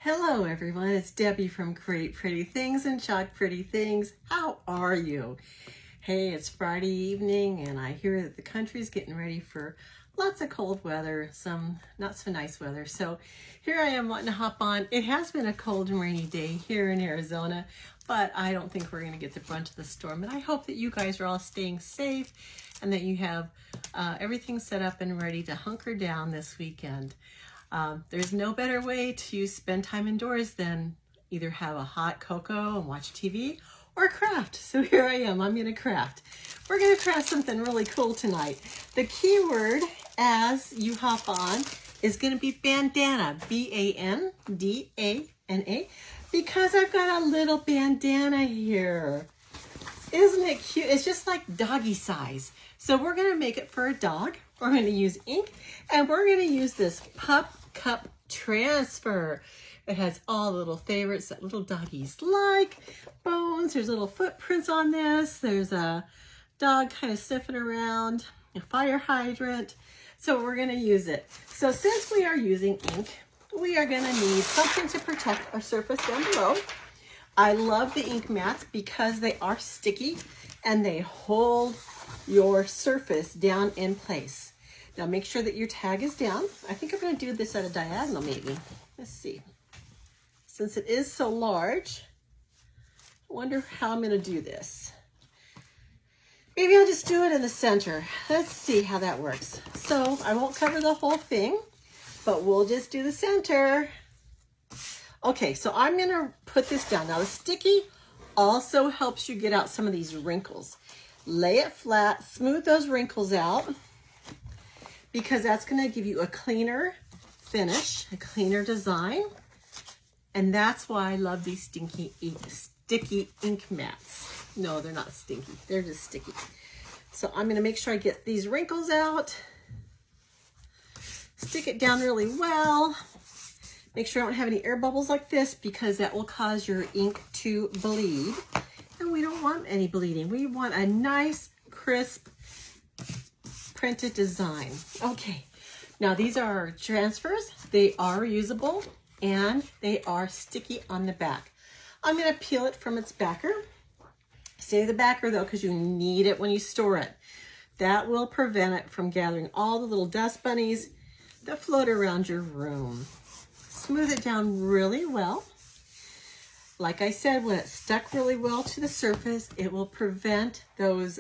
Hello everyone, it's Debbie from Create Pretty Things and Chalk Pretty Things. How are you? Hey, it's Friday evening and I hear that the country's getting ready for lots of cold weather, some not so nice weather. So here I am wanting to hop on. It has been a cold and rainy day here in Arizona, but I don't think we're going to get the brunt of the storm. And I hope that you guys are all staying safe and that you have everything set up and ready to hunker down this weekend. There's no better way to spend time indoors than either have a hot cocoa and watch TV or craft. So here I am, I'm gonna craft. We're gonna craft something really cool tonight. The keyword as you hop on is gonna be bandana, B-A-N-D-A-N-A, because I've got a little bandana here. Isn't it cute? It's just like doggy size. So we're gonna make it for a dog. We're gonna use ink and we're gonna use this Pup Cup transfer. It has all the little favorites that little doggies like. Bones, there's little footprints on this. There's a dog kind of sniffing around, a fire hydrant. So we're gonna use it. So since we are using ink, we are gonna need something to protect our surface down below. I love the ink mats because they are sticky and they hold your surface down in place. Now make sure that your tag is down. I think I'm going to do this at a diagonal maybe. Let's see. Since it is so large, I wonder how I'm going to do this. Maybe I'll just do it in the center. Let's see how that works. So I won't cover the whole thing, but we'll just do the center. Okay, so I'm going to put this down. Now the sticky also helps you get out some of these wrinkles. Lay it flat, smooth those wrinkles out, because that's going to give you a cleaner finish, a cleaner design. And that's why I love these sticky ink mats. No, they're not stinky. They're just sticky. So I'm going to make sure I get these wrinkles out. Stick it down really well. Make sure I don't have any air bubbles like this because that will cause your ink to bleed. And we don't want any bleeding. We want a nice, crisp, printed design. Okay, now these are our transfers. They are reusable and they are sticky on the back. I'm going to peel it from its backer. Save the backer though because you need it when you store it. That will prevent it from gathering all the little dust bunnies that float around your room. Smooth it down really well. Like I said, when it's stuck really well to the surface, it will prevent those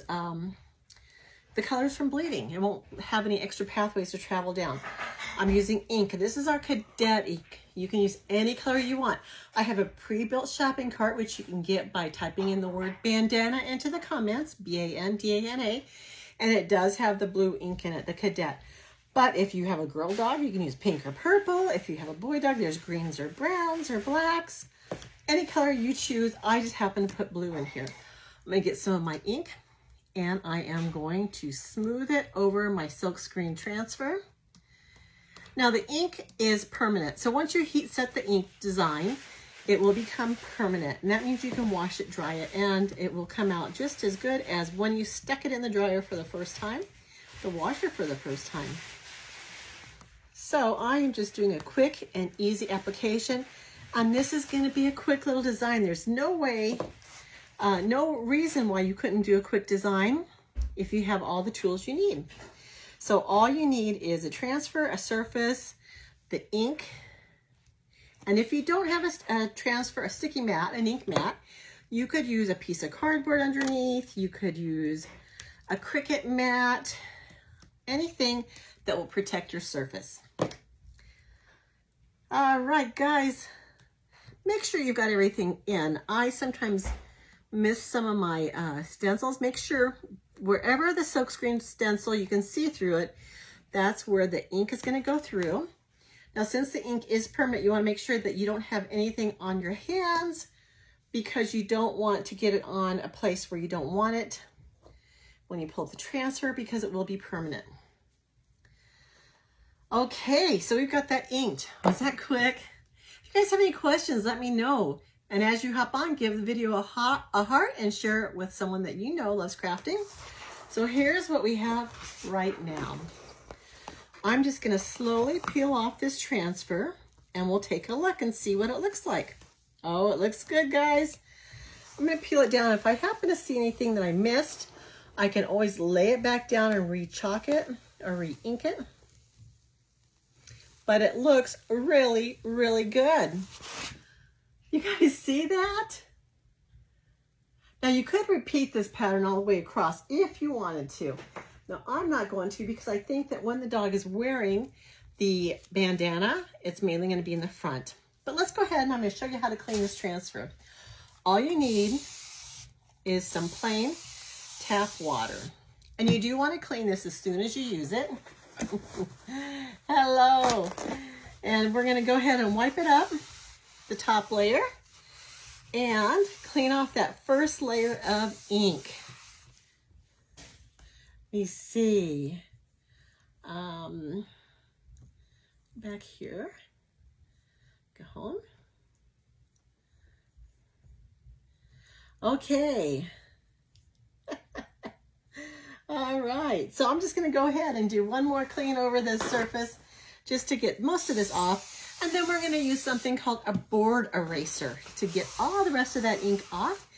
the colors from bleeding. It won't have any extra pathways to travel down. I'm using ink. This is our cadet ink. You can use any color you want. I have a pre-built shopping cart, which you can get by typing in the word bandana into the comments, B-A-N-D-A-N-A, and it does have the blue ink in it, the cadet. But if you have a girl dog, you can use pink or purple. If you have a boy dog, there's greens or browns or blacks. Any color you choose. I just happen to put blue in here. I'm gonna get some of my ink and I am going to smooth it over my silkscreen transfer. Now the ink is permanent. So once you heat set the ink design, it will become permanent. And that means you can wash it, dry it, and it will come out just as good as when you stuck it in the dryer for the first time, the washer for the first time. So I am just doing a quick and easy application. And this is going to be a quick little design. There's no way, no reason why you couldn't do a quick design if you have all the tools you need. So all you need is a transfer, a surface, the ink. And if you don't have a transfer, a sticky mat, an ink mat, you could use a piece of cardboard underneath. You could use a Cricut mat, anything that will protect your surface. All right, guys. Make sure you've got everything in. I sometimes miss some of my stencils. Make sure wherever the silkscreen stencil, you can see through it, that's where the ink is going to go through. Now, since the ink is permanent, you want to make sure that you don't have anything on your hands because you don't want to get it on a place where you don't want it when you pull the transfer because it will be permanent. Okay, so we've got that inked. Was that quick? If you guys have any questions, let me know. And as you hop on, give the video a heart and share it with someone that you know loves crafting. So here's what we have right now. I'm just going to slowly peel off this transfer. and we'll take a look and see what it looks like. Oh, it looks good, guys. I'm gonna peel it down. If I happen to see anything that I missed, I can always lay it back down and re-chalk it or re-ink it. But it looks really, really good. You guys see that? Now you could repeat this pattern all the way across if you wanted to. Now I'm not going to, because I think that when the dog is wearing the bandana, it's mainly going to be in the front. But let's go ahead and I'm going to show you how to clean this transfer. All you need is some plain tap water. And you do want to clean this as soon as you use it. Hello. And we're going to go ahead and wipe it up, the top layer, and clean off that first layer of ink. Let me see. Back here. Go home. Okay. All right, so I'm just going to go ahead and do one more clean over this surface just to get most of this off. And then we're going to use something called a board eraser to get all the rest of that ink off.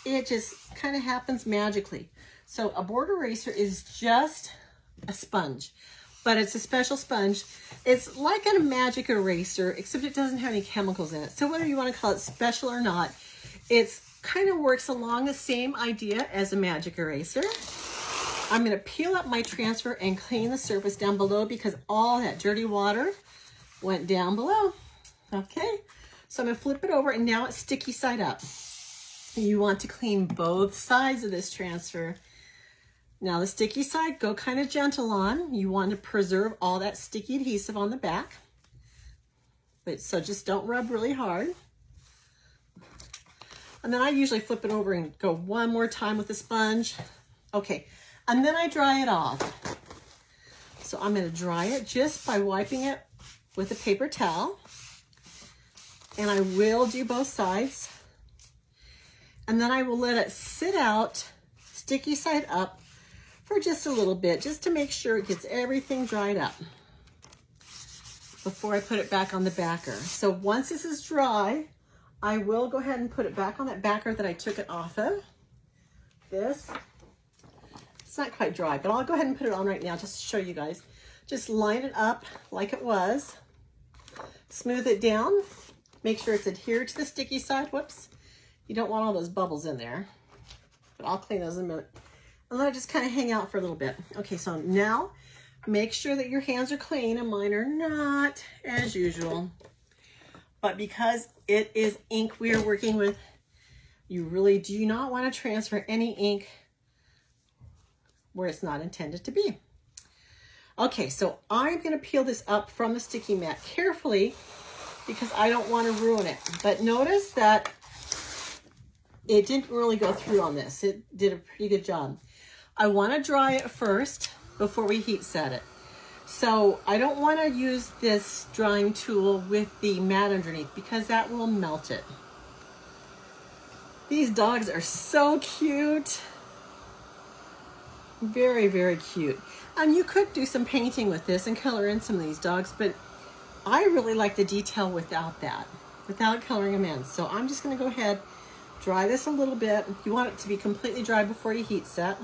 It just kind of happens magically. So a board eraser is just a sponge, but it's a special sponge. It's like a magic eraser, except it doesn't have any chemicals in it. So whether you want to call it special or not, it's kind of works along the same idea as a magic eraser. I'm going to peel up my transfer and clean the surface down below because all that dirty water went down below. Okay, so I'm going to flip it over and now it's sticky side up. You want to clean both sides of this transfer. Now the sticky side, go kind of gentle on. You want to preserve all that sticky adhesive on the back. But so just don't rub really hard. And then I usually flip it over and go one more time with the sponge. Okay, and then I dry it off. So I'm going to dry it just by wiping it with a paper towel. And I will do both sides. And then I will let it sit out, sticky side up, for just a little bit, just to make sure it gets everything dried up before I put it back on the backer. So once this is dry, I will go ahead and put it back on that backer that I took it off of. This, it's not quite dry, but I'll go ahead and put it on right now just to show you guys. Just line it up like it was, smooth it down, make sure it's adhered to the sticky side. Whoops, you don't want all those bubbles in there, but I'll clean those in a minute. And let it just kind of hang out for a little bit. Okay, so now make sure that your hands are clean, and mine are not as usual. But because it is ink we are working with, you really do not want to transfer any ink where it's not intended to be. Okay, so I'm going to peel this up from the sticky mat carefully because I don't want to ruin it. But notice that it didn't really go through on this. It did a pretty good job. I want to dry it first before we heat set it. So I don't want to use this drying tool with the mat underneath because that will melt it. These dogs are so cute. Very, very cute. And you could do some painting with this and color in some of these dogs, but I really like the detail without that, without coloring them in. So I'm just going to go ahead, dry this a little bit. You want it to be completely dry before you heat set.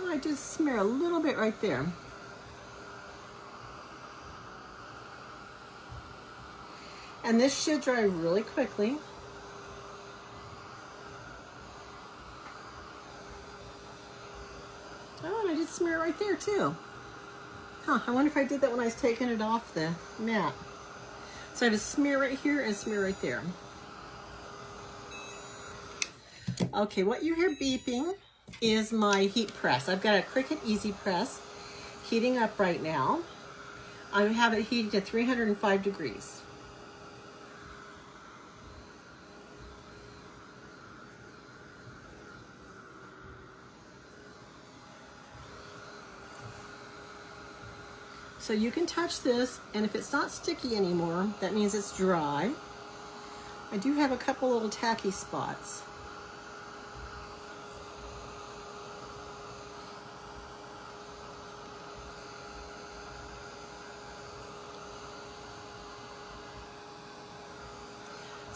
I just smear a little bit right there. And this should dry really quickly. Oh, and I did smear it right there too. Huh, I wonder if I did that when I was taking it off the mat. So I have a smear right here and smear right there. Okay, what you hear beeping is my heat press. I've got a Cricut Easy Press heating up right now. I have it heated to 305 degrees. So you can touch this, and if it's not sticky anymore, that means it's dry. I do have a couple little tacky spots.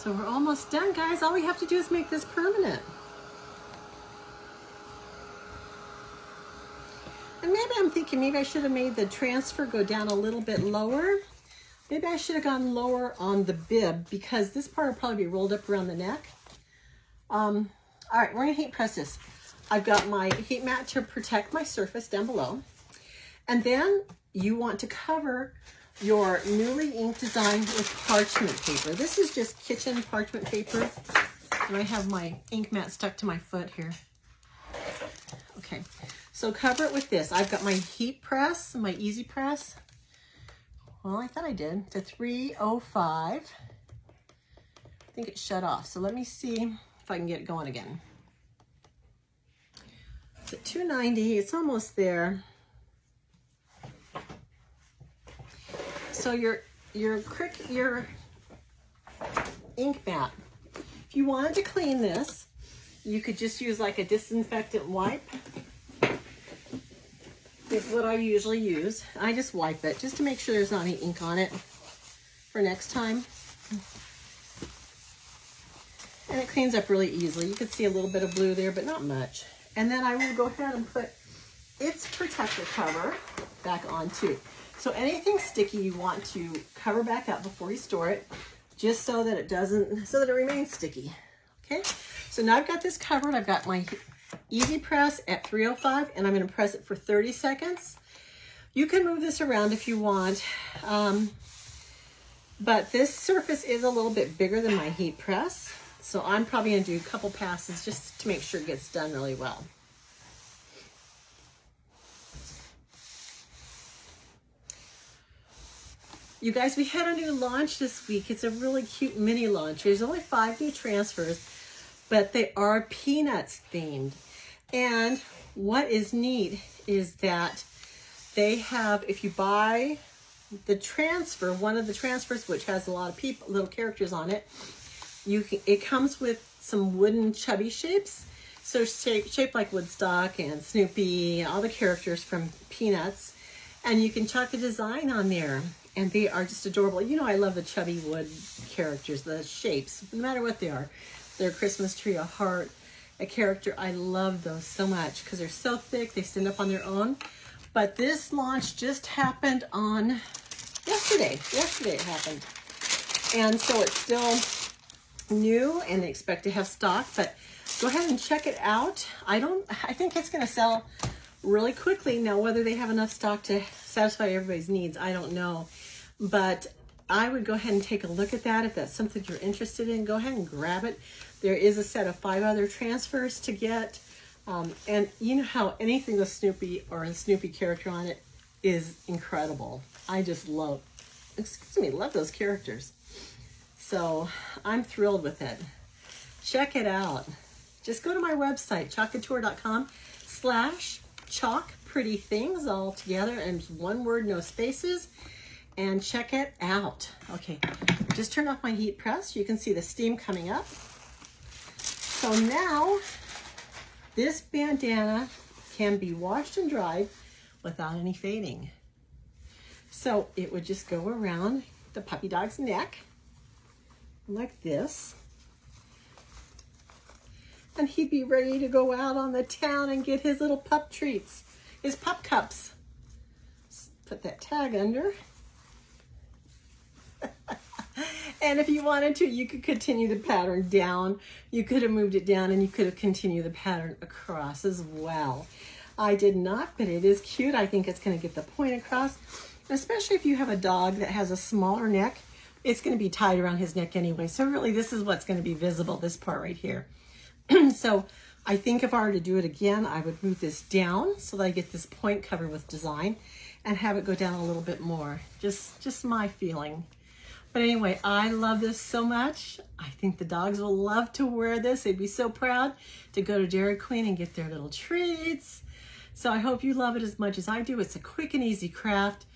So we're almost done, guys. All we have to do is make this permanent. And maybe I'm thinking maybe I should have made the transfer go down a little bit lower. Maybe I should have gone lower on the bib because this part will probably be rolled up around the neck. All right, we're gonna heat press this. I've got my heat mat to protect my surface down below. And then you want to cover your newly inked design with parchment paper. This is just kitchen parchment paper. And I have my ink mat stuck to my foot here. Okay, so cover it with this. I've got my heat press, my easy press. Well, I thought I did, to 305. I think it shut off. So let me see if I can get it going again. It's at 290, it's almost there. So your ink mat, if you wanted to clean this, you could just use like a disinfectant wipe. Is what I usually use. I just wipe it just to make sure there's not any ink on it for next time. And it cleans up really easily. You can see a little bit of blue there, but not much. And then I will go ahead and put its protector cover back on too. So anything sticky you want to cover back up before you store it, just so that it remains sticky. Okay, so now I've got this covered. I've got my easy press at 305 and I'm going to press it for 30 seconds. You can move this around if you want, but this surface is a little bit bigger than my heat press, so I'm probably going to do a couple passes just to make sure it gets done really well. You guys, we had a new launch this week. It's a really cute mini launch. There's only 5 new transfers, but they are Peanuts themed. And what is neat is that they have, if you buy the transfer, one of the transfers, which has a lot of people, little characters on it, it comes with some wooden chubby shapes. So shaped like Woodstock and Snoopy and all the characters from Peanuts. And you can chuck a design on there. And they are just adorable. You know, I love the chubby wood characters, the shapes, no matter what they are. They're a Christmas tree, a heart, a character. I love those so much because they're so thick, they stand up on their own. But this launch just happened on yesterday. Yesterday it happened. And so it's still new and they expect to have stock, but go ahead and check it out. I think it's gonna sell really quickly. Now, whether they have enough stock to satisfy everybody's needs, I don't know. But I would go ahead and take a look at that. If that's something you're interested in, go ahead and grab it. There is a set of 5 other transfers to get. And you know how anything with Snoopy or a Snoopy character on it is incredible. I just love those characters. So I'm thrilled with it. Check it out. Just go to my website, chalkcouture.com/chalkprettythings all together and one word, no spaces, and check it out. Okay, just turn off my heat press. You can see the steam coming up. So now this bandana can be washed and dried without any fading. So it would just go around the puppy dog's neck like this. And he'd be ready to go out on the town and get his little pup treats, his pup cups. Put that tag under. And if you wanted to, you could continue the pattern down. You could have moved it down and you could have continued the pattern across as well. I did not, but it is cute. I think it's going to get the point across. Especially if you have a dog that has a smaller neck, it's going to be tied around his neck anyway. So really, this is what's going to be visible, this part right here. So I think if I were to do it again, I would move this down so that I get this point covered with design and have it go down a little bit more. Just my feeling. But anyway, I love this so much. I think the dogs will love to wear this. They'd be so proud to go to Dairy Queen and get their little treats. So I hope you love it as much as I do. It's a quick and easy craft,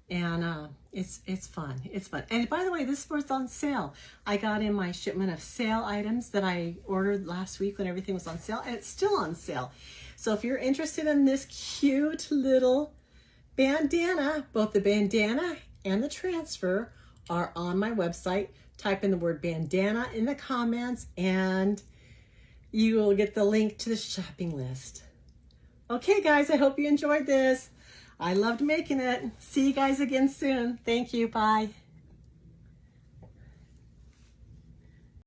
and it's fun. It's fun. And by the way, this was on sale. I got in my shipment of sale items that I ordered last week when everything was on sale, and it's still on sale. So if you're interested in this cute little bandana, both the bandana and the transfer are on my website, type in the word bandana in the comments and you will get the link to the shopping list. Okay guys, I hope you enjoyed this. I loved making it. See you guys again soon. Thank you. Bye.